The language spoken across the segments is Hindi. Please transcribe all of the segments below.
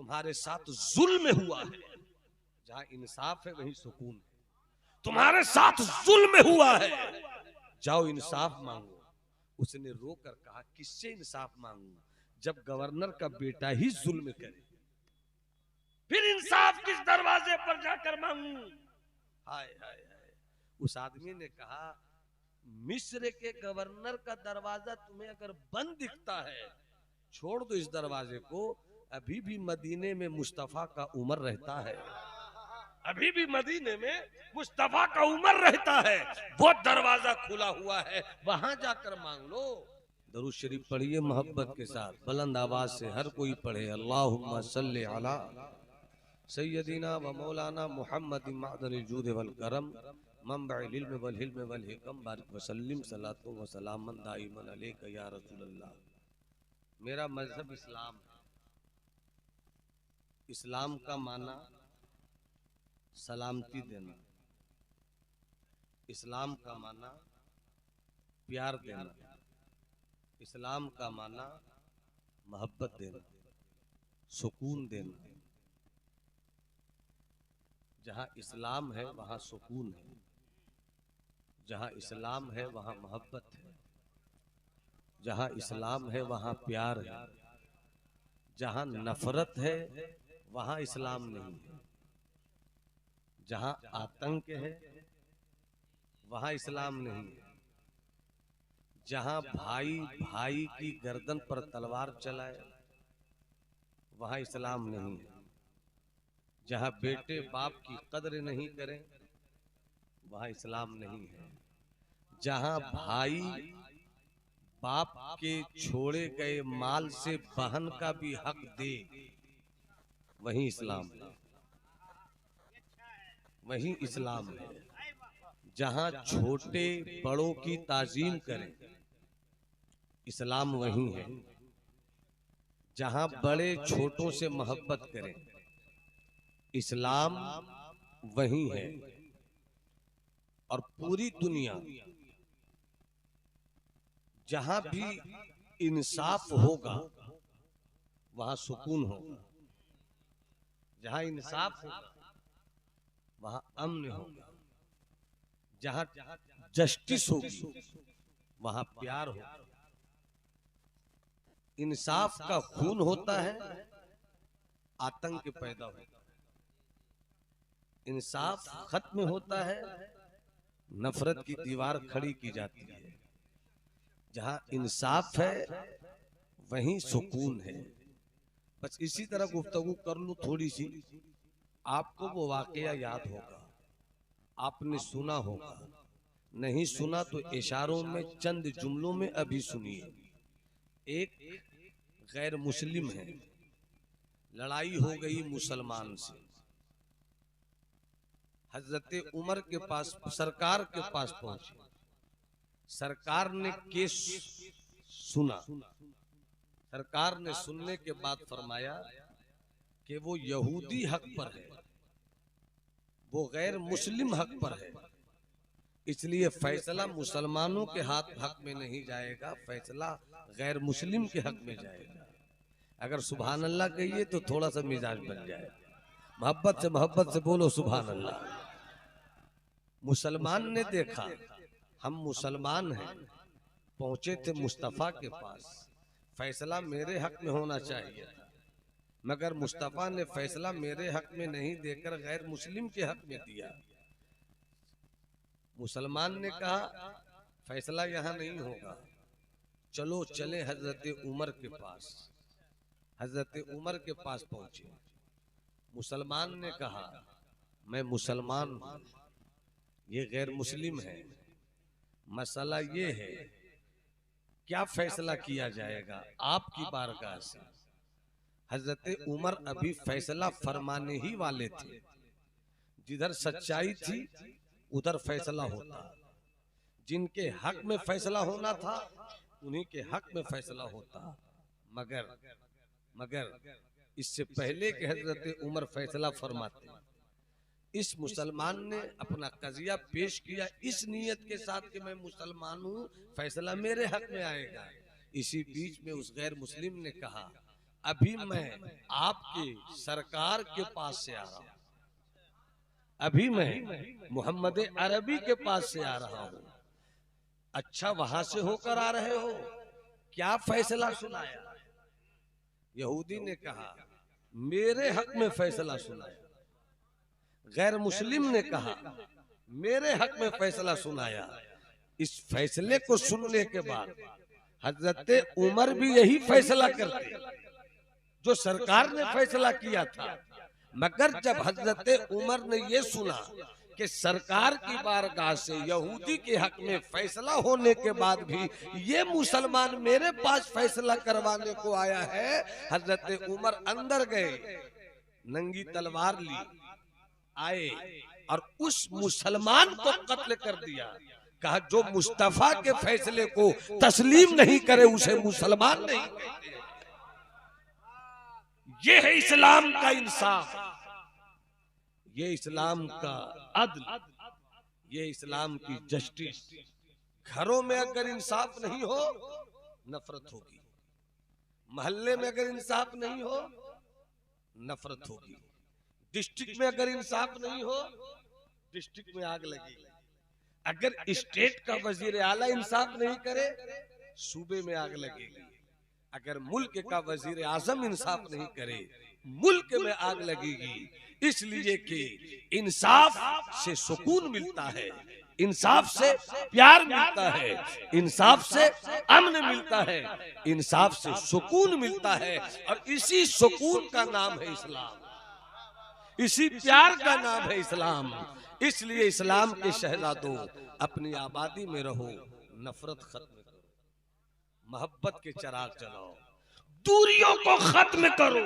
तुम्हारे साथ जुल्म हुआ है, जहां इंसाफ है वहीं सुकून है। तुम्हारे साथ जुल्म हुआ है, जाओ इंसाफ मांगो। उसने रोकर कहा किससे इंसाफ मांगू, जब गवर्नर का बेटा ही जुल्म करे, फिर इंसाफ किस दरवाजे पर जाकर मांगू। हाय हाय हाय। उस आदमी ने कहा मिस्र के गवर्नर का दरवाजा तुम्हें अगर बंद दिखता है, छोड़ दो इस दरवाजे को। अभी भी मदीने में मुस्तफा का उमर रहता है, अभी भी मदीने में मुस्तफा का उमर रहता है, वो दरवाजा खुला हुआ है, वहां जाकर मांग लो। दरूद शरीफ पढ़िए मोहब्बत के साथ, बुलंद आवाज से हर कोई पढ़े। अल्लाहुम्मा सल्ली अला सय्यदीना व मौलाना मुहम्मद मअदनिल जूद वल करम मंबइल इल्म वल हिल्म वल हिकम बारिक वसल्लिम सलातो व सलामन दाइमन अलैका या रसूल अल्लाह। मेरा मजहब इस्लाम है। इस्लाम का माना सलामती देना, इस्लाम का माना प्यार देना, इस्लाम का माना मोहब्बत देना, सुकून देना। जहां इस्लाम है वहां सुकून है, जहां इस्लाम है वहां मोहब्बत है, जहां इस्लाम है वहां प्यार है, जहां नफरत है वहां इस्लाम नहीं है, जहां आतंक है वहां इस्लाम नहीं है, जहां भाई भाई की गर्दन पर तलवार चलाए वहां इस्लाम नहीं है, जहां बेटे बाप की कद्र नहीं करें वहां इस्लाम नहीं है, जहां भाई बाप के छोड़े गए माल से बहन का भी हक दे वहीं इस्लाम है, वहीं इस्लाम है। जहां छोटे बड़ों की ताजीम करें इस्लाम वहीं है, जहां बड़े छोटों से मोहब्बत करें इस्लाम वहीं है। और पूरी दुनिया जहां भी इंसाफ होगा वहां सुकून होगा, जहां इंसाफ होगा वहां अमन होगा, जहां जस्टिस होगी वहां प्यार होगा। इंसाफ का खून होता है, आतंक पैदा होता है। इंसाफ खत्म होता है, नफरत की दीवार खड़ी की जाती है। जहां इंसाफ है वहीं सुकून है। बस इसी तरह गुफ्तगू कर लूं थोड़ी सी। आपको वो वाकया याद होगा, आपने सुना होगा, नहीं सुना तो इशारों में चंद जुमलों में अभी सुनिए। एक गैर मुस्लिम है, लड़ाई हो गई मुसलमान से, हजरत उमर के पास सरकार के पास पहुंचे। सरकार ने केस सुना, सरकार ने सुनने के बाद फरमाया कि वो यहूदी हक पर है, वो गैर मुस्लिम हक पर है, इसलिए फैसला मुसलमानों के हक में नहीं जाएगा, फैसला गैर मुस्लिम के हक में जाएगा। अगर सुभान अल्लाह कहिए तो थोड़ा सा मिजाज बन जाए। मोहब्बत से बोलो सुभान अल्लाह। मुसलमान ने देखा हम मुसलमान हैं, पहुंचे थे मुस्तफा के पास, फैसला मेरे हक में होना चाहिए था, मगर मुस्तफा ने फैसला मेरे हक में नहीं देकर गैर मुस्लिम के हक में दिया। मुसलमान ने कहा फैसला यहाँ नहीं होगा, चलो चले हजरत उमर के पास। हजरत उमर के पास पहुंचे। मुसलमान ने कहा मैं मुसलमान हूं, ये गैर मुस्लिम है, मसला ये है क्या फैसला किया जाएगा आपकी बारगाह से। हजरत उमर अभी फैसला फरमाने ही वाले थे, जिधर सच्चाई थी उधर फैसला होता, जिनके हक में फैसला होना था उन्हीं के हक में फैसला होता। मगर इससे पहले कि हजरत उमर फैसला फरमाते, इस मुसलमान ने अपना कजिया पेश किया इस नियत के साथ कि मैं मुसलमान हूं, फैसला मेरे हक में आएगा। इसी बीच में उस गैर मुस्लिम ने कहा अभी मैं आपके सरकार के पास से आ रहा हूं, अभी मैं मोहम्मद अरबी के पास से आ रहा हूं। अच्छा, वहां से होकर आ रहे हो, क्या फैसला सुनाया? यहूदी ने कहा मेरे हक में फैसला सुनाया। गैर मुस्लिम ने कहा मेरे हक में फैसला सुनाया। इस फैसले को सुनने के बाद हजरत उमर भी यही फैसला करते जो सरकार ने फैसला किया था, मगर जब हजरत उमर ने ये सुना कि सरकार की बारगाह से यहूदी के हक में फैसला होने के बाद भी ये मुसलमान मेरे पास फैसला करवाने को आया है, हजरत उमर अंदर गए, नंगी तलवार ली, आए और उस मुसलमान को कत्ल कर दिया। कहा जो मुस्तफा के फैसले को तस्लीम नहीं करे उसे मुसलमान नहीं कहते। ये है इस्लाम का इंसाफ, ये इस्लाम का अदल, ये इस्लाम की जस्टिस। घरों में अगर इंसाफ नहीं हो नफरत होगी, मोहल्ले में अगर इंसाफ नहीं हो नफरत होगी, डिस्ट्रिक्ट में अगर इंसाफ नहीं हो डिस्ट्रिक्ट में आग लगेगी, अगर स्टेट का वजीर आला इंसाफ नहीं करे सूबे में आग लगेगी, अगर मुल्क का वजीर आजम इंसाफ नहीं करे मुल्क में आग लगेगी। इसलिए कि इंसाफ से सुकून मिलता है, इंसाफ से प्यार मिलता है, इंसाफ से अमन मिलता है, इंसाफ से सुकून मिलता है, और इसी सुकून का नाम है इस्लाम, इसी प्यार का नाम है इस्लाम। इसलिए इस्लाम के शहजादों अपनी आबादी में रहो, नफरत खत्म करो, मोहब्बत के चिराग जलाओ, दूरियों को खत्म करो,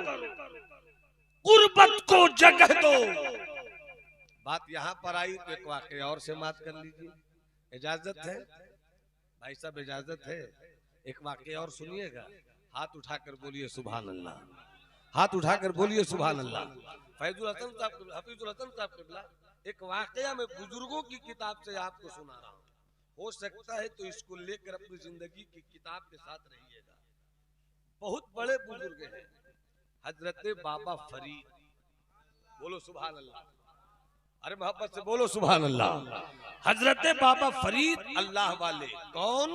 गुर्बत को जगह दो। बात यहां पर आई तो एक वाकया और से बात कर लीजिए, इजाजत है भाई साहब, इजाजत है? एक वाकया और सुनिएगा, हाथ उठाकर बोलिए सुभान अल्लाह, हाथ उठाकर बोलिए सुभान अल्लाह। फैजुल हसन साहब, हफीजुल हसन साहब किबला, एक वाकया में बुजुर्गों की किताब से आपको सुना रहा हूं, हो सकता है तो इसको लेकर अपनी जिंदगी की किताब के साथ रहिएगा। बहुत बड़े बुजुर्ग हैं, हजरत बाबा फरीद, बोलो सुभान अल्लाह, अरे मोहब्बत से बोलो सुभान अल्लाह। हजरत बाबा फरीद अल्लाह वाले, कौन?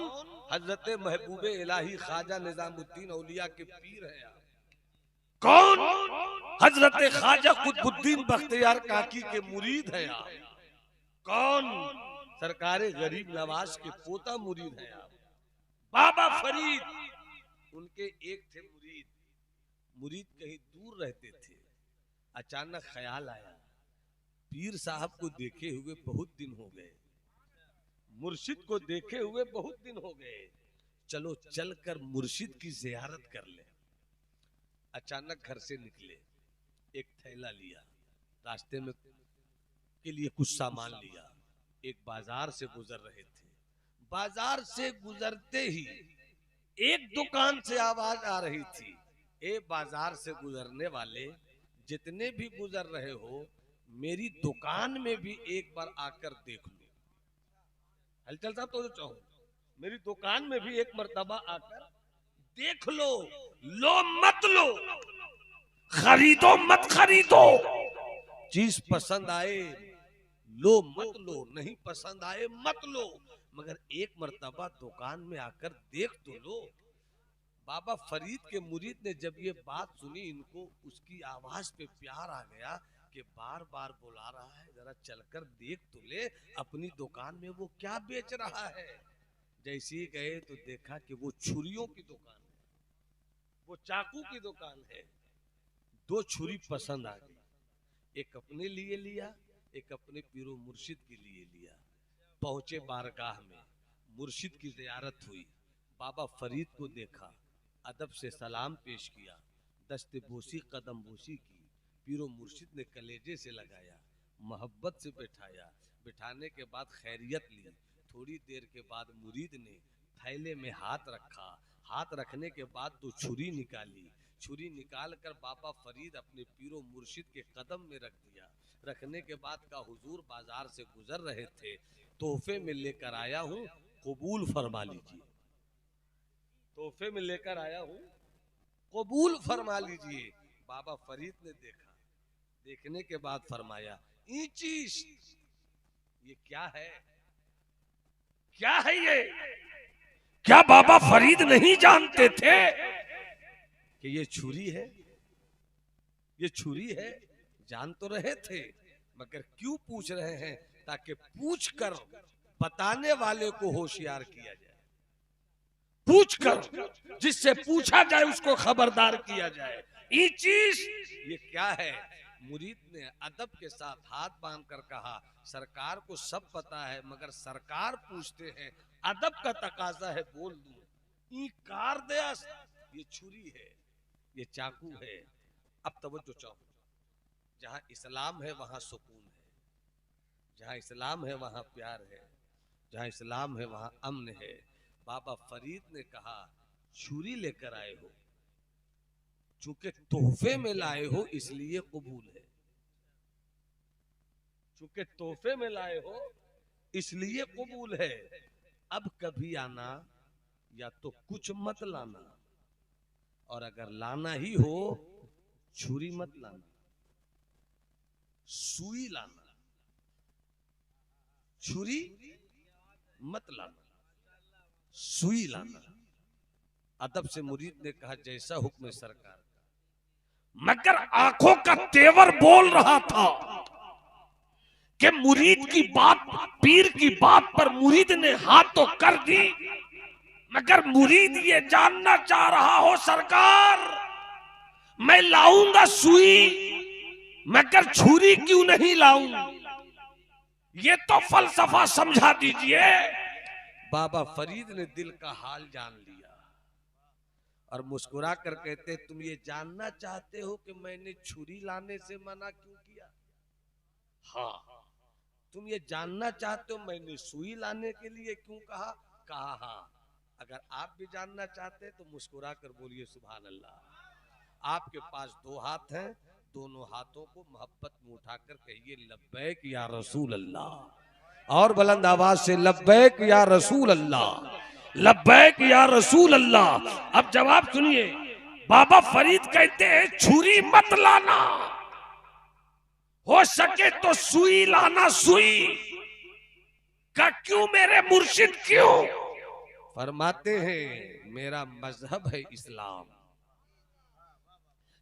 हजरत महबूबे इलाही ख्वाजा निजामुद्दीन औलिया के पीर है आप। कौन? हजरत ख्वाजा कुतुबुद्दीन बख्तियार काकी के मुरीद है आप। कौन? सरकारे गरीब नवाज के पोता मुरीद है आप, बाबा फरीद। उनके एक थे मुरीद, मुरीद कहीं दूर रहते थे, अचानक ख्याल आया पीर साहब को देखे हुए बहुत दिन हो गए, मुर्शिद को देखे हुए बहुत दिन हो गए, चलो चलकर मुर्शिद की जियारत कर ले। अचानक घर से निकले, एक थैला लिया, रास्ते में के लिए कुछ सामान लिया, एक बाजार से गुजर रहे थे, बाजार से गुजरते ही एक दुकान से आवाज आ रही थी, ए बाजार से गुजरने वाले जितने भी गुजर रहे हो मेरी दुकान में भी एक बार आकर देख लो। हलचल साहब तो चाहो मेरी दुकान में भी एक मर्तबा आकर देख लो, लो मत लो, खरीदो मत खरीदो, चीज पसंद आए लो मत लो, नहीं पसंद आए मत लो, मगर एक मर्तबा दुकान में आकर देख तो लो। बाबा फरीद के मुरीद ने जब ये बात सुनी, इनको उसकी आवाज पे प्यार आ गया कि बार बार बुला रहा है, जरा चलकर देख तो ले अपनी दुकान में वो क्या बेच रहा है। जैसे ही गए तो देखा कि वो छुरियों की दुकान है, वो चाकू की दुकान है। दो छुरी पसंद आ गई, एक अपने लिए लिया, एक अपने पीरो मुर्शिद के लिए लिया। पहुंचे बारगाह में, मुर्शिद की जियारत हुई, बाबा फरीद को देखा, अदब से सलाम पेश किया, दस्ते बोसी कदम बोसी की, पीरो मुर्शिद ने कलेजे से लगाया, मोहब्बत से बैठाया, बिठाने के बाद खैरियत ली। थोड़ी देर के बाद मुरीद ने थैले में हाथ रखा, हाथ रखने के बाद तो छुरी निकाली, छुरी निकाल कर बाबा फरीद अपने पीरो मुर्शिद के कदम में रख दिया। रखने के बाद का हुजूर बाजार से गुजर रहे थे, तोहफे में लेकर आया हूँ, कबूल फरमा लीजिए। तोहफे में लेकर आया हूँ, कबूल फरमा लीजिए। बाबा फरीद ने देखा, देखने के बाद फरमाया, ये चीज ये क्या है, क्या है ये? क्या बाबा फरीद नहीं जानते थे कि ये छुरी है? ये छुरी है, जान तो रहे थे, मगर क्यों पूछ रहे हैं? ताकि पूछकर बताने वाले को होशियार किया जाए, पूछकर जिससे पूछा जाए उसको खबरदार किया जाए। ये चीज ये क्या है? मुरीद ने अदब के साथ हाथ बांध कर कहा, सरकार को सब पता है, मगर सरकार पूछते हैं, अदब का तकाजा है, बोल दूं। ई कार दे, ये छुरी है, ये चाकू है। अब तवज्जो चाहो, जहां इस्लाम है वहां सुकून है, जहां इस्लाम है वहां प्यार है, जहां इस्लाम है वहां अमन है। बाबा फरीद ने कहा, छुरी लेकर आए हो, चूंकि तोहफे में लाए हो इसलिए कबूल है, चूंकि तोहफे में लाए हो इसलिए कबूल है। अब कभी आना या तो कुछ मत लाना, और अगर लाना ही हो छुरी मत लाना, सुई लाना, छुरी मत लाना, सुई लाना। अदब से मुरीद ने कहा, जैसा हुक्म है सरकार। मगर आंखों का तेवर बोल रहा था कि मुरीद की बात, पीर की बात पर मुरीद ने हाथ तो कर दी, मगर मुरीद ये जानना चाह रहा हो, सरकार मैं लाऊंगा सुई, मगर छुरी क्यों नहीं लाऊं? ये तो फलसफा समझा दीजिए। बाबा फरीद ने दिल का हाल जान लिया और मुस्कुरा कर कहते, तुम ये जानना चाहते हो कि मैंने छुरी लाने से मना क्यों किया? हाँ। तुम ये जानना चाहते हो मैंने सुई लाने के लिए क्यों कहा? कहा हाँ। अगर आप भी जानना चाहते हैं तो मुस्कुरा कर बोलिए सुभान अल्लाह। आपके पास दो हाथ हैं, दोनों हाथों को मोहब्बत में उठाकर कहिए, लब्बैक या रसूल अल्लाह। और बुलंद आवाज से, लब्बैक या रसूल अल्लाह, लब्बैक या रसूल अल्लाह। अब जवाब सुनिए, बाबा फरीद कहते हैं, छुरी मत लाना, हो सके तो सुई लाना। सुई का क्यों मेरे मुर्शिद? क्यों? फरमाते हैं, मेरा मजहब है इस्लाम।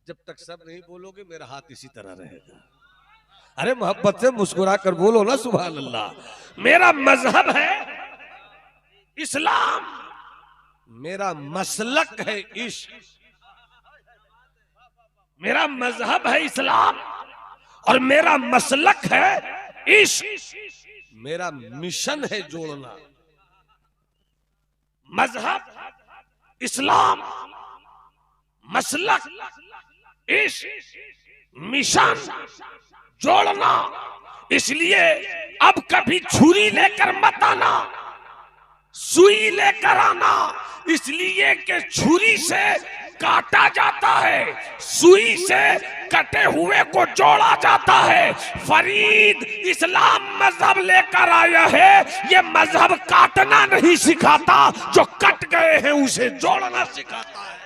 जब तक सब नहीं बोलोगे मेरा हाथ इसी तरह रहेगा। अरे मोहब्बत से मुस्कुरा कर बोलो ना सुभान अल्लाह। मेरा मजहब है इस्लाम, मेरा मसलक है इश्क। मेरा मजहब है इस्लाम और मेरा मसलक है इश्क। मेरा मिशन है जोड़ना। मजहब इस्लाम, मसलक इश्क, मिशन जोड़ना। इसलिए अब कभी छुरी लेकर मत आना, सुई लेकर आना। इसलिए कि छुरी से काटा जाता है, सुई से कटे हुए को जोड़ा जाता है। फरीद इस्लाम मजहब लेकर आया है, ये मजहब काटना नहीं सिखाता, जो कट गए हैं उसे जोड़ना सिखाता है।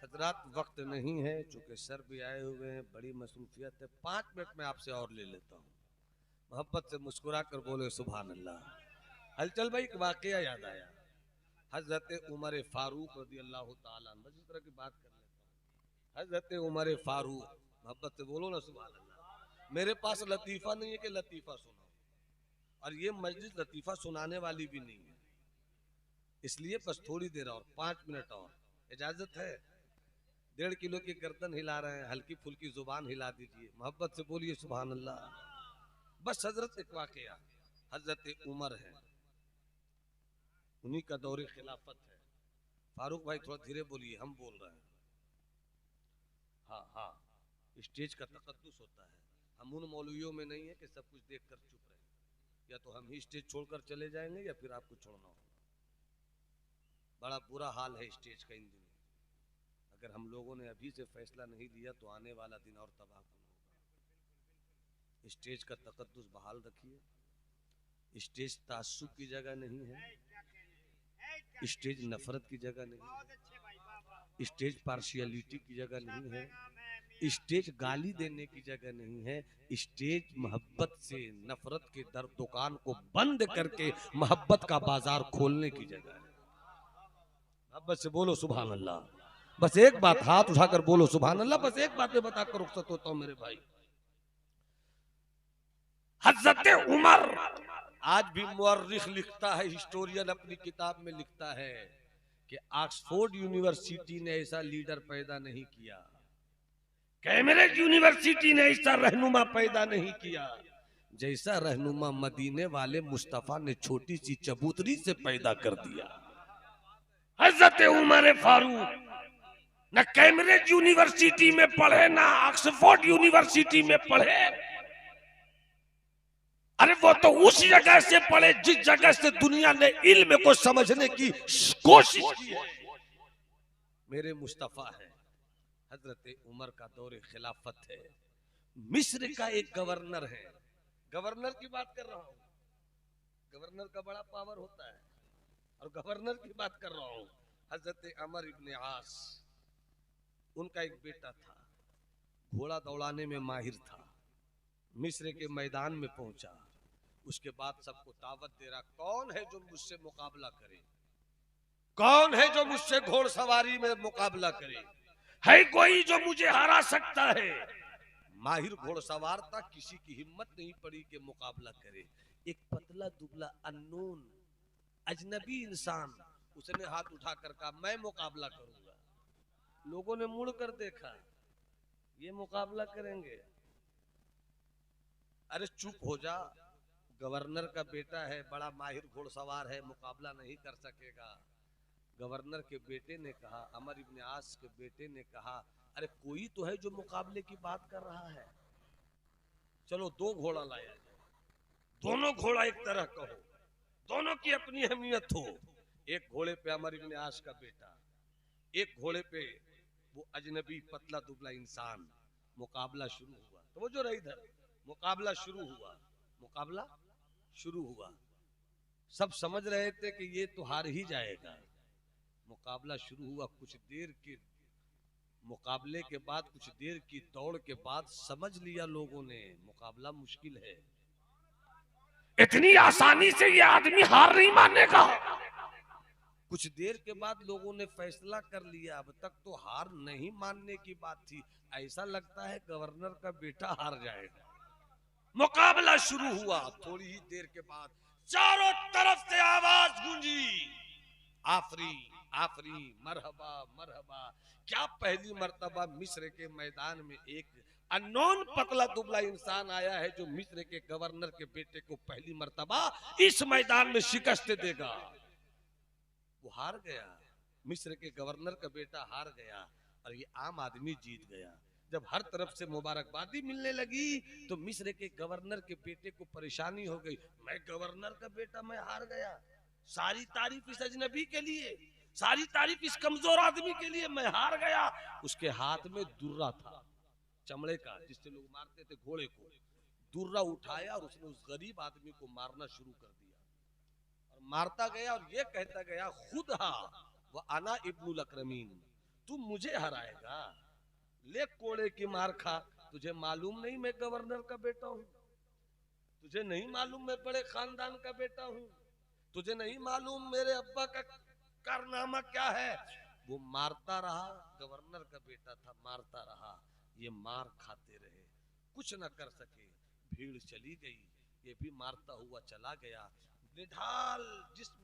हजरात वक्त नहीं है, चूंकि सर भी आए हुए हैं, बड़ी मसरूफियत है। 5 मिनट में आपसे और ले लेता हूँ। मोहब्बत से मुस्कुरा कर बोले सुभान अल्लाह। हलचल भाई एक वाकया याद आया। हजरत उमर फारूक रज़ी अल्लाह ताला अन्हु, इस तरह की बात कर लेता हूँ। हजरत उमर फारूक, मोहब्बत से बोलो ना सुभान अल्लाह। मेरे पास लतीफ़ा नहीं है कि लतीफ़ा सुनाओ, और ये मजलिस लतीफ़ा सुनाने वाली भी नहीं है, इसलिए बस थोड़ी देर और, 5 मिनट और इजाजत है। 1.5 किलो की गर्दन हिला रहे हैं, हल्की फुल्की जुबान हिला दीजिए, मोहब्बत से बोलिए सुभान अल्लाह। बस हजरत एक वाकया, हजरत उमर है, उन्हीं का दौरे खिलाफत है। फारूक भाई थोड़ा धीरे बोलिए, हम बोल रहे हैं। हाँ हाँ, स्टेज का तकद्दुस होता है। हम उन मौलवियों में नहीं है कि सब कुछ देख कर चुप रहे, या तो हम ही स्टेज छोड़कर चले जाएंगे या फिर आपको छोड़ना होगा। बड़ा बुरा हाल है स्टेज का इन दिनों। अगर हम लोगों ने अभी से फैसला नहीं लिया तो आने वाला दिन और तबाह होगा। स्टेज का तकद्दुस बहाल रखिए। स्टेज तासुब की जगह नहीं है, स्टेज नफरत की जगह नहीं है, स्टेज पार्शियलिटी की जगह नहीं है, स्टेज गाली देने की जगह नहीं है। स्टेज मोहब्बत से नफरत के दर दुकान को बंद करके मोहब्बत का बाजार खोलने की जगह है। मोहब्बत से बोलो सुभान अल्लाह। बस एक बात, हाथ उठाकर बोलो सुभान अल्लाह। बस एक बात में बताकर रुखसत होता हूं मेरे भाई। हज़रत उमर, आज भी मुअर्रिख लिखता है, हिस्टोरियन अपनी किताब में लिखता है कि ऑक्सफोर्ड यूनिवर्सिटी ने ऐसा लीडर पैदा नहीं किया, कैम्ब्रिज यूनिवर्सिटी ने ऐसा रहनुमा पैदा नहीं किया जैसा रहनुमा मदीने वाले मुस्तफा ने छोटी सी चबूतरी से पैदा कर दिया। हज़रत उमर फारूक न कैम्ब्रिज यूनिवर्सिटी में पढ़े ना ऑक्सफोर्ड यूनिवर्सिटी में पढ़े, अरे वो तो उस जगह से पढ़े जिस जगह से दुनिया ने इल्म को समझने की कोशिश की है। मेरे मुस्तफा है, हजरत उमर का दौरे खिलाफत है। मिस्र का एक गवर्नर है, गवर्नर की बात कर रहा हूं, गवर्नर का बड़ा पावर होता है, और गवर्नर की बात कर रहा हूं। हजरत अमर इब्न आस, उनका एक बेटा था, घोड़ा दौड़ाने में माहिर था। मिस्र के मैदान में पहुंचा, उसके बाद सबको दावत दे रहा, कौन है जो मुझसे मुकाबला करे, कौन है जो मुझसे घोड़सवारी में मुकाबला करे, है कोई जो मुझे हरा सकता है। माहिर घोड़सवार था, किसी की हिम्मत नहीं पड़ी कि मुकाबला करे। एक पतला दुबला अननोन अजनबी इंसान, उसने हाथ उठाकर कहा मैं मुकाबला करूंगा। लोगों ने मुड़ कर देखा, ये मुकाबला करेंगे। अरे चुप हो जा, गवर्नर का बेटा है, बड़ा माहिर घोड़सवार है, मुकाबला नहीं कर सकेगा। गवर्नर के बेटे ने कहा, अमर इब्न आस के बेटे ने कहा, अरे कोई तो है जो मुकाबले की बात कर रहा है, चलो दो घोड़ा लाया जाए, दोनों घोड़ा एक तरह का हो, दोनों की अपनी अहमियत हो। एक घोड़े पे अमर इब्न आस का बेटा, एक घोड़े पे वो अजनबी पतला दुबला इंसान। मुकाबला शुरू हुआ, तो वो जो रही इधर, मुकाबला शुरू हुआ, मुकाबला शुरू हुआ। सब समझ रहे थे कि ये तो हार ही जाएगा। मुकाबला शुरू हुआ, कुछ देर के मुकाबले के बाद, कुछ देर की दौड़ के बाद समझ लिया लोगों ने मुकाबला मुश्किल है, इतनी आसानी से ये आदमी हार नहीं मानेगा। कुछ देर के बाद लोगों ने फैसला कर लिया, अब तक तो हार नहीं मानने की बात थी, ऐसा लगता है गवर्नर का बेटा हार जाएगा। मुकाबला शुरू हुआ, थोड़ी ही देर के बाद चारों तरफ से आवाज गूंजी, आफरी आफरी, मरहबा मरहबा। क्या पहली मर्तबा मिस्र के मैदान में एक अननोन पतला दुबला इंसान आया है जो मिस्र के गवर्नर के बेटे को पहली मर्तबा इस मैदान में शिकस्त देगा। वो हार गया, मिस्र के गवर्नर का बेटा हार गया, और ये आम आदमी जीत गया। जब हर तरफ से मुबारकबादी मिलने लगी तो मिस्र के गवर्नर के बेटे को परेशानी हो गई, मैं गवर्नर का बेटा, मैं हार गया। सारी तारीफ इस अजनबी के लिए, सारी तारीफ इस कमजोर आदमी के लिए, मैं हार गया। उसके हाथ में दुर्रा था, चमड़े का, जिससे लोग मारते थे घोड़े को। दुर्रा उठाया और उसने उस गरीब आदमी को मारना शुरू कर दिया, और मारता गया और ये कहता गया, खुद हा व अना इब्नुल अकरमीन, तू मुझे हराएगा, ले कोड़े की मार खा। तुझे मालूम नहीं मैं गवर्नर का बेटा हूं, तुझे नहीं मालूम मैं बड़े खानदान का बेटा हूं, तुझे नहीं मालूम मेरे अब्बा का कारनामा क्या है। वो मारता रहा, गवर्नर का बेटा था, मारता रहा, ये मार खाते रहे, कुछ न कर सके। भीड़ चली गई, ये भी मारता हुआ चला गया। निढाल जिस्म,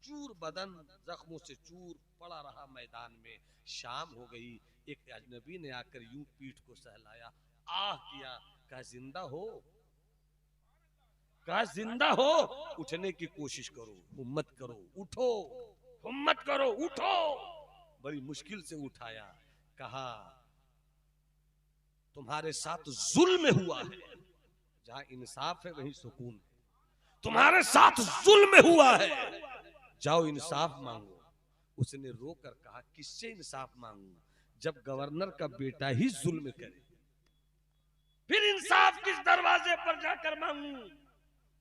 चूर बदन, जख्मों से चूर पड़ा रहा मैदान में। शाम हो गई, एक अजनबी ने आकर यूं पीठ को सहलाया, आह किया, कहा जिंदा हो, कहा जिंदा हो, उठने की कोशिश करो, हिम्मत करो, उठो, हिम्मत करो, उठो। बड़ी मुश्किल से उठाया, कहा तुम्हारे साथ जुल्म हुआ है, जहां इंसाफ है वहीं सुकून है, तुम्हारे साथ जुल्म हुआ है, जाओ इंसाफ मांगो। उसने रोकर कहा किससे इंसाफ मांगू, जब गवर्नर का बेटा ही जुल्म करे, फिर इंसाफ किस दरवाजे पर जाकर मांगू?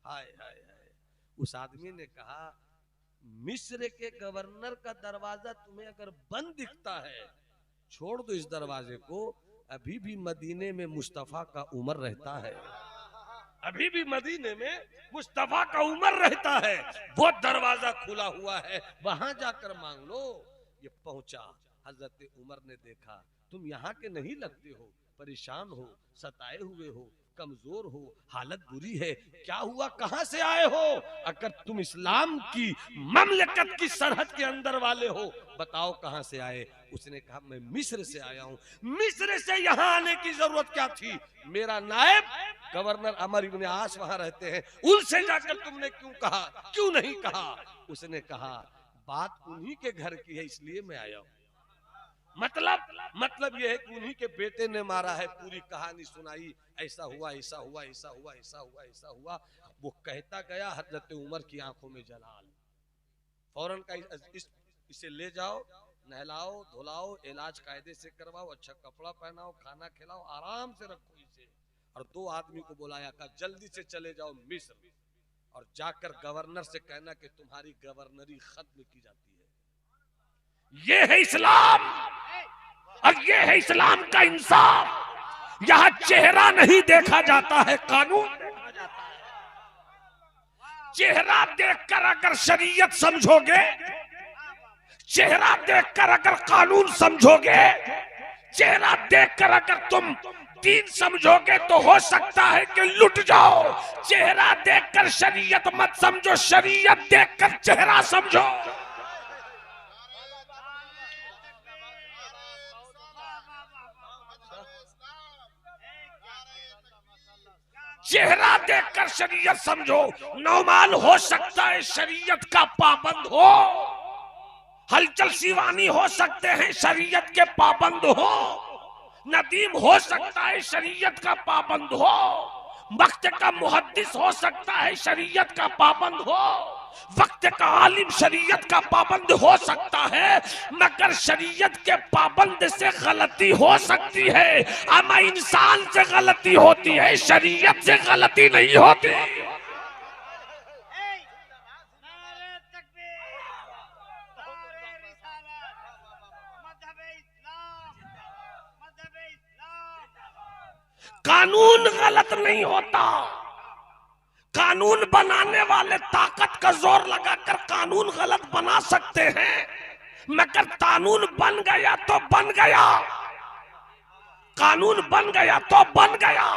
हाय हाय हाय। उस आदमी ने कहा, मिस्र के गवर्नर का दरवाजा तुम्हें अगर बंद दिखता है, छोड़ दो इस दरवाजे को। अभी भी मदीने में मुस्तफा का उमर रहता है, अभी भी मदीने में मुस्तफा का उमर रहता है, वो दरवाजा खुला हुआ है, वहां जाकर मांग लो। ये पहुंचा, हजरत उमर ने देखा, तुम यहाँ के नहीं लगते हो, परेशान हो, सताए हुए हो, कमजोर हो, हालत बुरी है, क्या हुआ, कहां से आए हो? अगर तुम इस्लाम की ममलकत की सरहद के अंदर वाले हो, बताओ कहां से आए? उसने कहा, मैं मिस्र से आया हूं। मिस्र से यहां आने की जरूरत क्या थी? मेरा नायब गवर्नर अमर इब्न आस वहां रहते हैं, उनसे जाकर तुमने क्यों कहा, क्यों नहीं कहा? उसने कहा, बात उन्हीं के घर की है, इसलिए मैं आया हूं। मतलब यह है कि उन्हीं के बेटे ने मारा है, पूरी कहानी सुनाई, ऐसा हुआ, ऐसा हुआ, ऐसा हुआ, ऐसा हुआ, ऐसा हुआ। वो कहता गया, हजरत उमर की आंखों में जलाल। फौरन का इसे ले जाओ, नहलाओ, धुलाओ, इलाज कायदे से करवाओ, अच्छा कपड़ा पहनाओ, खाना खिलाओ, आराम से रखो इसे। और दो आदमी को बुलाया, कहा जल्दी से चले जाओ मिस्र, और जाकर गवर्नर से कहना कि तुम्हारी गवर्नरी खत्म की जाती है। ये है इस्लाम, और ये है इस्लाम का इंसाफ। यहाँ चेहरा नहीं देखा जाता है, कानून देखा जाता है। चेहरा देखकर अगर शरीयत समझोगे, चेहरा देखकर अगर कानून समझोगे, चेहरा देखकर अगर तुम दीन समझोगे, तो हो सकता है कि लुट जाओ। चेहरा देखकर शरीयत मत समझो, शरीयत देखकर चेहरा समझो। चेहरा देखकर शरीयत समझो। नौमान हो सकता है शरीयत का पाबंद हो, हलचल शिवानी हो सकते हैं शरीयत के पाबंद हो, नदीम हो सकता है शरीयत का पाबंद हो, वक्त का मुहद्दिस हो सकता है शरीयत का पाबंद हो, वक्त का आलिम शरीयत का पाबंद हो सकता है, मगर शरीयत के पाबंद से गलती हो सकती है। अमा इंसान से गलती होती है, शरीयत से गलती नहीं होती। कानून गलत नहीं होता, कानून बनाने वाले ताकत का जोर लगाकर कानून गलत बना सकते हैं, मगर कानून बन गया तो बन गया, कानून बन गया तो बन गया।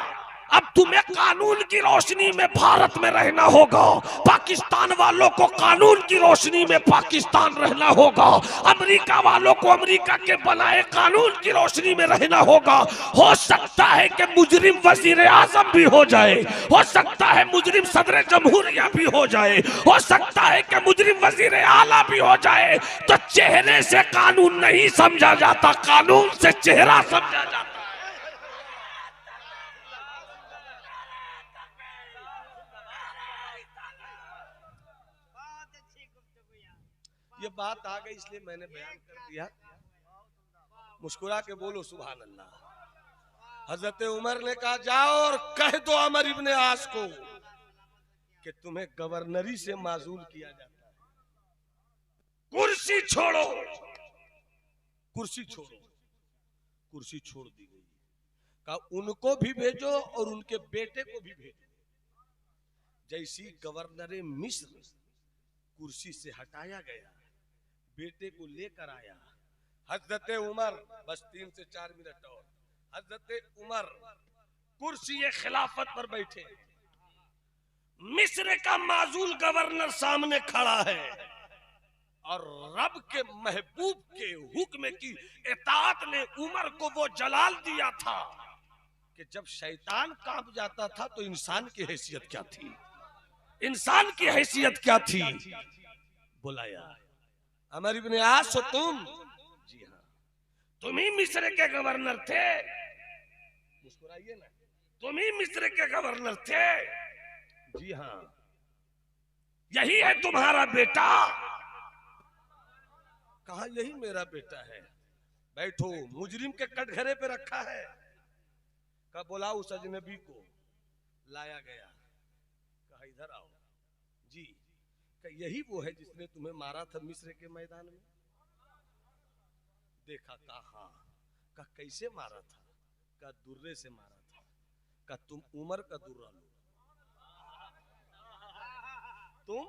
अब तुम्हें कानून की रोशनी में भारत में रहना होगा, पाकिस्तान वालों को कानून की रोशनी में पाकिस्तान रहना होगा, अमेरिका वालों को अमेरिका के बनाए कानून की रोशनी में रहना होगा। हो सकता है कि मुजरिम वजीर आजम भी हो जाए, हो सकता है मुजरिम सदर जमहूरिया भी हो जाए, हो सकता है कि मुजरिम वजीर आला भी हो जाए। तो चेहरे से कानून नहीं समझा जाता, कानून से चेहरा समझा जाता। ये बात आ गई इसलिए मैंने बयान कर दिया। मुस्कुरा के बोलो सुभान अल्लाह। हजरत उमर ने कहा, जाओ और कह दो अमर इब्न आस को कि तुम्हें गवर्नरी से माजूल किया जाता है, कुर्सी छोड़ो, कुर्सी छोड़ो। कुर्सी छोड़ दी गई। कहा उनको भी भेजो और उनके बेटे को भी भेजो। जैसी गवर्नर मिस्र कुर्सी से हटाया गया, बेटे को लेकर आया हजरत उमर, बस 3 से 4 मिनट और, हजरत उमर कुर्सी खिलाफत पर बैठे, मिस्र का माजूल गवर्नर सामने खड़ा है, और रब के महबूब के हुक्म की इताअत ने उमर को वो जलाल दिया था कि जब शैतान कांप जाता था तो इंसान की हैसियत क्या थी, इंसान की हैसियत क्या थी। बुलाया, अमर इब्न आस हो तुम? जी हाँ। तुम ही मिस्र के गवर्नर थे? मुस्कुराइए ना। तुम ही मिस्र के गवर्नर थे? जी हाँ। यही है तुम्हारा बेटा? कहा यही मेरा बेटा है। बैठो, मुजरिम के कटघरे पे रखा है। कहा बोला उस अजनबी को, लाया गया, कहा इधर आओ जी। कहा यही वो है जिसने तुम्हें मारा था मिस्र के मैदान में? देखा, कहा हाँ। कहा कैसे मारा था? कहा दुर्रे से मारा था। कहा तुम उमर का दुर्रा लो, तुम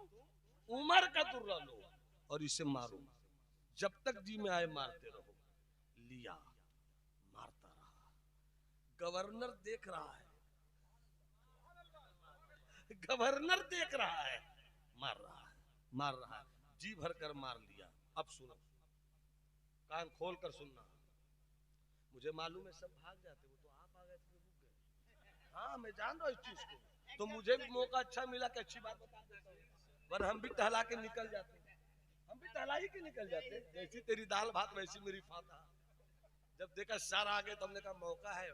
उमर का दुर्रा लो और इसे मारो, जब तक जी में आए मारते रहो। लिया, मारता रहा। गवर्नर देख रहा है, गवर्नर देख रहा है, मार रहा है, मार रहा है, जी भर कर मार लिया। अब सुनो, कान खोल कर सुनना। मुझे मालूम है सब भाग जाते, वो तो आप आ गए थे, रुक गए। हाँ मैं जान रहा हूँ इस चीज को, तो मुझे भी मौका अच्छा मिला कि अच्छी बात बता देता हूँ, वरना हम भी टहला के निकल जाते, हम भी टहला ही के निकल जाते। जैसी तेरी दाल भात वैसी मेरी फाता। जब देखा सारा आ गए तो हमने कहा मौका है,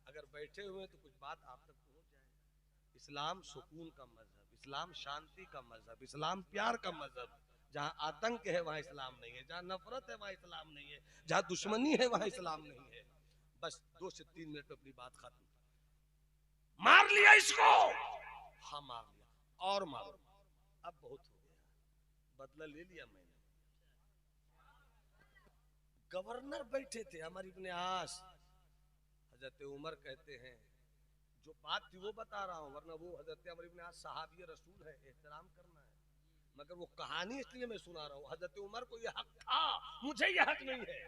अगर बैठे हुए तो कुछ बात आप तक पहुंच जाए। इस्लाम सुकून का मजहब, इस्लाम शांति का मजहब, इस्लाम प्यार का मजहब। जहाँ आतंक है वहाँ इस्लाम नहीं है, जहाँ नफरत है वहाँ इस्लाम नहीं है, जहाँ दुश्मनी है वहाँ इस्लाम नहीं है। बस 2 से 3 मिनट में अपनी बात खत्म। मार लिया इसको, हाँ मार लिया, और मारो, अब बहुत हो गया, बदला ले लिया मैंने। गवर्नर बैठे थे, हमारी इब्ने आस, हजरत उमर कहते हैं, जो बात थी वो बता रहा हूँ, वरना वो हजरत उमर इब्ने आस सहाबी रसूल है, एहतराम करना है। मगर वो कहानी इसलिए मैं सुना रहा हूँ, हजरत उमर को ये हक था, मुझे ये हक नहीं है।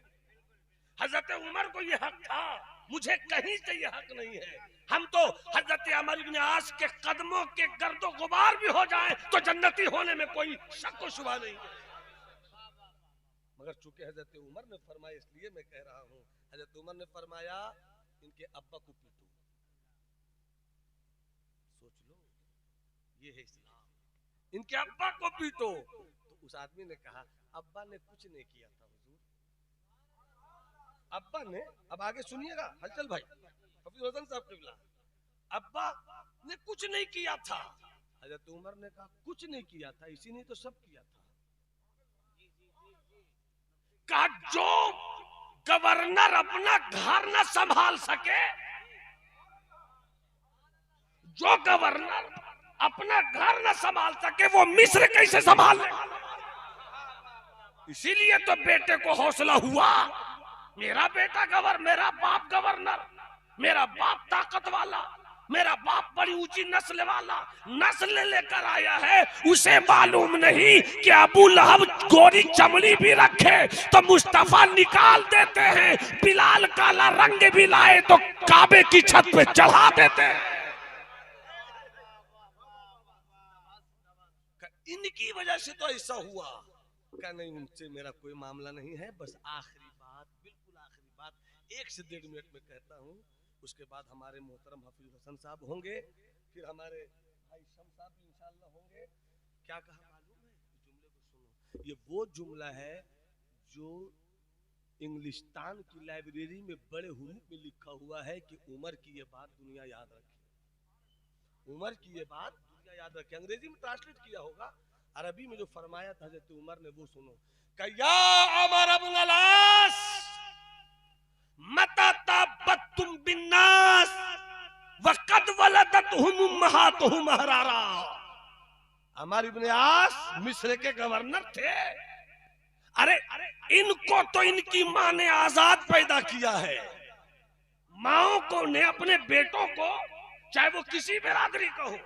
हजरत उमर को ये हक था, मुझे कहीं से ये हक नहीं है। हम तो हजरत उमर इब्ने आस के कदमों के गर्दो गुबार भी हो जाए तो जन्नती होने में कोई शक व शुबा नहीं है। मगर चूंकि हजरत उमर ने फरमाया इसलिए मैं कह रहा हूँ। हजरत उमर ने फरमाया इनके अब्बा को पीटो। सोच लो, ये है इस्लाम, इनके अब्बा को पीटो। तो उस आदमी ने कहा अब्बा ने कुछ नहीं किया था हुजूर, अब्बा ने, अब आगे सुनिएगा हलचल भाई, हफीज हसन साहब किबला, अब्बा ने कुछ नहीं किया था। हजरत उमर ने कहा कुछ नहीं किया था, इसी ने तो सब किया था। कहा जो गवर्नर अपना घर न संभाल सके, जो गवर्नर अपना घर न संभाल सके वो मिस्र कैसे संभाल ले? इसीलिए तो बेटे को हौसला हुआ, मेरा बेटा गवर्नर, मेरा बाप गवर्नर, मेरा बाप ताकत वाला, मेरा बाप बड़ी ऊंची नस्ल वाला, नस्ल लेकर आया है। उसे मालूम नहीं कि अबू लहब गोरी चमड़ी भी रखे तो मुस्तफा निकाल देते हैं, बिलाल काला रंग भी लाए तो काबे की छत पे चढ़ा देते हैं। इनकी वजह से तो ऐसा हुआ। क्या नहीं, उनसे मेरा कोई मामला नहीं है। बस आखिरी बात, बिल्कुल आखिरी बात, 1 से 1.5 मिनट में कहता हूँ, उसके बाद हमारे मोहतरम हफीज हसन साहब होंगे, फिर हमारे भाई शम साहब भी इंशाअल्लाह होंगे। क्या कहा मालूम है? जुमले को सुनो, ये वो जुमला है जो इंग्लिस्तान की लाइब्रेरी में बड़े हुरूफ में लिखा हुआ है कि उमर की ये बात दुनिया याद रखे, उमर की ये बात दुनिया याद रखे। अंग्रेजी में ट्रांसलेट किया होगा, अरबी में जो फरमाया था हज़रत उमर ने वो सुनो। कया उमर इब्न अल-आस मता तबतुम बिन्नास वक़द वलदतहुम उम्महातुहुम हरारा। उमर इब्न आस मिस्र के गवर्नर थे। अरे इनको तो इनकी माँ ने आजाद पैदा किया है। माओ को ने अपने बेटों को, चाहे वो किसी बिरादरी का हो,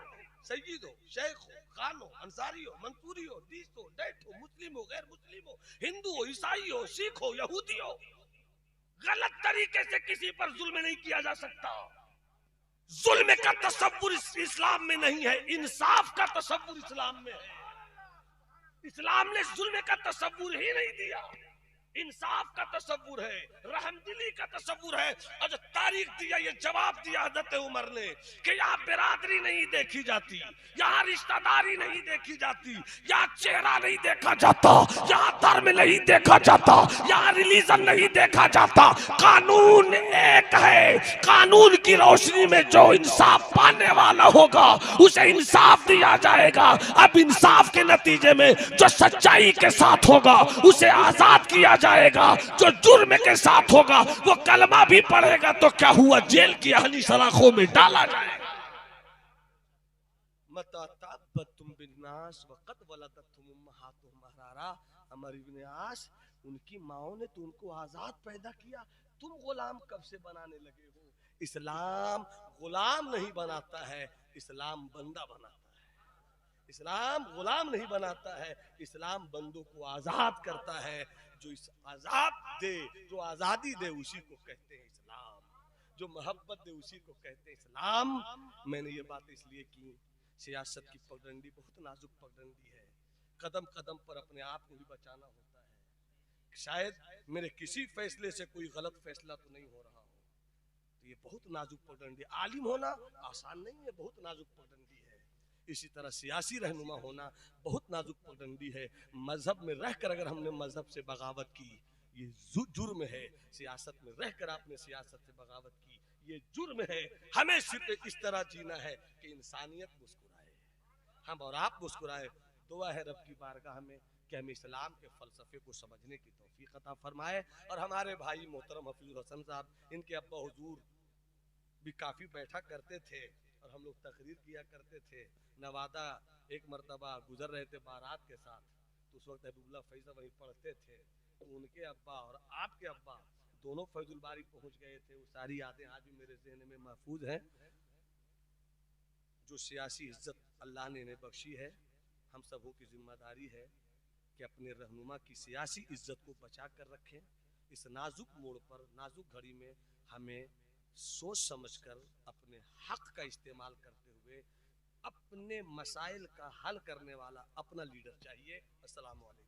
सय्यद हो, शेख हो, खान हो, अंसारी हो, मंसूरी हो, दीस हो, डैट हो, मुस्लिम हो, गैर मुस्लिम हो, हिंदू हो, ईसाई हो, सिख हो, यहूदी हो, गलत तरीके से किसी पर जुल्म नहीं किया जा सकता। जुल्म का तसव्वुर इस्लाम में नहीं है, इंसाफ का तसव्वुर इस्लाम में है। इस्लाम ने जुल्म का तसव्वुर ही नहीं दिया, इंसाफ का तसव्वुर है, रहमदिली का तसव्वुर है। और जो तारीख दिया, ये जवाब दिया हज़रत उमर ने कि यहाँ बिरादरी नहीं देखी जाती, यहाँ रिश्तेदारी नहीं देखी जाती, यहाँ चेहरा नहीं देखा जाता, यहाँ धर्म नहीं देखा जाता, यहाँ रिलीजन नहीं देखा जाता। कानून एक है, कानून की रोशनी में जो इंसाफ पाने वाला होगा उसे इंसाफ दिया जाएगा। अब इंसाफ के नतीजे में जो सच्चाई के साथ होगा उसे आजाद किया जाएगा, जो जुर्म के साथ होगा वो कलमा भी पढ़ेगा तो क्या हुआ, जेल की आहली सलाखों में डाला जाएगा। मता तुम बिनाश वक़्त वलदतहुम उम्महातुहुम अहरारा। अमर इब्न आस, उनकी माओ ने तो उनको आजाद पैदा किया, तुम गुलाम कब से बनाने लगे हो। इस्लाम गुलाम नहीं बनाता है, इस्लाम बंदा बनाता है। इस्लाम गुलाम नहीं बनाता है, इस्लाम बंदों को आजाद करता है। जो इस आजाद दे, जो आजादी दे, उसी को कहते हैं इस्लाम। जो मोहब्बत दे, उसी को कहते हैं इस्लाम। मैंने ये बात इसलिए की, सियासत की पगडंडी बहुत नाजुक पगडंडी है, कदम कदम पर अपने आप को भी बचाना होता है। शायद मेरे किसी फैसले से कोई गलत फैसला तो नहीं हो रहा हो, तो ये बहुत नाजुक पगडंडी। आलिम होना आसान नहीं है, बहुत नाजुक पगडंडी है। इसी तरह सियासी रहनुमा होना बहुत नाजुक पगडंडी है। मजहब में रहकर अगर हमने मजहब से बगावत की, ये जुर्म है। सियासत में रहकर आपने सियासत से बगावत की, ये जुर्म है। हमें सिर्फ इस तरह जीना है कि इंसानियत मुस्कुराए, हम और आप मुस्कुराए। दुआ है रब की बारगाह में कि हमें इस्लाम के फलसफे को समझने की तौफीक अता फरमाए। और हमारे भाई मोहतरम हफीजुल हसन साहब, इनके अब्बा हुजूर भी काफ़ी बैठा करते थे और हम लोग तकरीर किया करते थे। नवादा एक मरतबा गुजर रहे थे बारात के साथ, तो उस वक्त हबीबुल्लाह फैज़ल वहीं पढ़ते थे, तो उनके अब्बा और आपके अब्बा दोनों फैजुल बारी पहुंच गए थे। वो सारी यादें आज भी मेरे ज़हन में महफूज हैं। जो सियासी इज्जत अल्लाह ने इन्हें बख्शी है, हम सबों की जिम्मेदारी है कि अपने रहनुमा की सियासी इज्जत को बचा कर रखें। इस नाजुक मोड़ पर, नाजुक घड़ी में हमें सोच समझकर अपने हक का इस्तेमाल करते हुए अपने मसाइल का हल करने वाला अपना लीडर चाहिए। अस्सलाम वालेकुम।